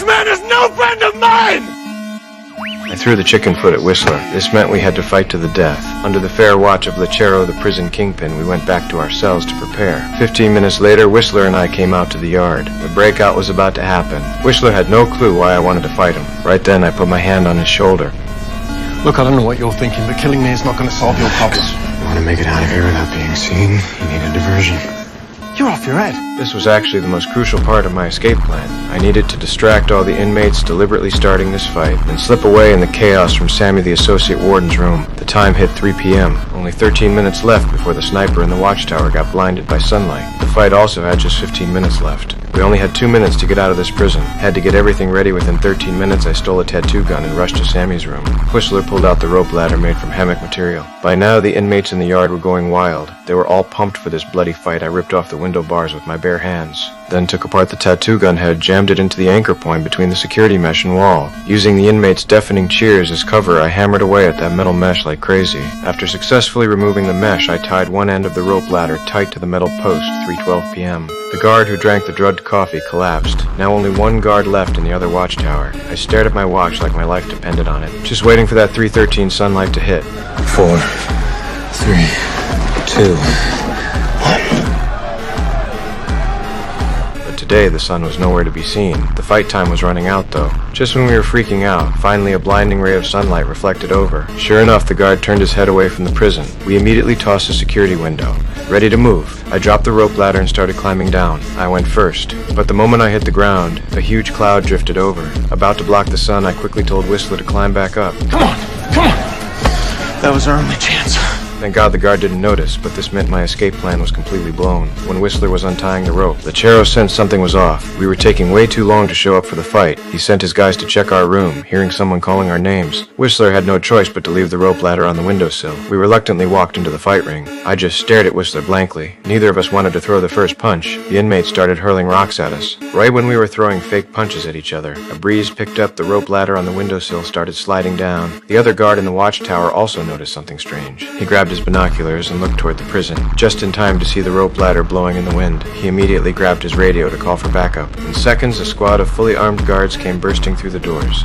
This man is no friend of mine! I threw the chicken foot at Whistler. This meant we had to fight to the death. Under the fair watch of Lechero, the prison kingpin, we went back to our cells to prepare. 15 minutes later, Whistler and I came out to the yard. The breakout was about to happen. Whistler had no clue why I wanted to fight him. Right then, I put my hand on his shoulder. Look, I don't know what you're thinking, but killing me is not going to solve your problem. You want to make it out of here without being seen? You need a diversion. You're off your head. This was actually the most crucial part of my escape plan. I needed to distract all the inmates deliberately starting this fight, and slip away in the chaos from Sammy the Associate Warden's room. The time hit 3 p.m. Only 13 minutes left before the sniper in the watchtower got blinded by sunlight. The fight also had just 15 minutes left. We only had 2 minutes to get out of this prison. Had to get everything ready within 13 minutes. I stole a tattoo gun and rushed to Sammy's room. Whistler pulled out the rope ladder made from hammock material. By now, the inmates in the yard were going wild. They were all pumped for this bloody fight. I ripped off the window bars with my bare hands. Then took apart the tattoo gun head, jammed it into the anchor point between the security mesh and wall. Using the inmates' deafening cheers as cover, I hammered away at that metal mesh like crazy. After successfully removing the mesh, I tied one end of the rope ladder tight to the metal post, 3:12 p.m. The guard who drank the drugged coffee collapsed. Now only one guard left in the other watchtower. I stared at my watch like my life depended on it, just waiting for that 3:13 sunlight to hit. 4, 3, 2, 1. Today, the sun was nowhere to be seen. The fight time was running out, though. Just when we were freaking out, finally a blinding ray of sunlight reflected over. Sure enough, the guard turned his head away from the prison. We immediately tossed the security window. Ready to move. I dropped the rope ladder and started climbing down. I went first. But the moment I hit the ground, a huge cloud drifted over. About to block the sun, I quickly told Whistler to climb back up. Come on, come on. That was our only chance. Thank God the guard didn't notice, but this meant my escape plan was completely blown. When Whistler was untying the rope, Lechero sensed something was off. We were taking way too long to show up for the fight. He sent his guys to check our room, hearing someone calling our names. Whistler had no choice but to leave the rope ladder on the windowsill. We reluctantly walked into the fight ring. I just stared at Whistler blankly. Neither of us wanted to throw the first punch. The inmates started hurling rocks at us. Right when we were throwing fake punches at each other, a breeze picked up the rope ladder on the windowsill, started sliding down. The other guard in the watchtower also noticed something strange. He grabbed his binoculars and looked toward the prison, just in time to see the rope ladder blowing in the wind. He immediately grabbed his radio to call for backup. In seconds, a squad of fully armed guards came bursting through the doors.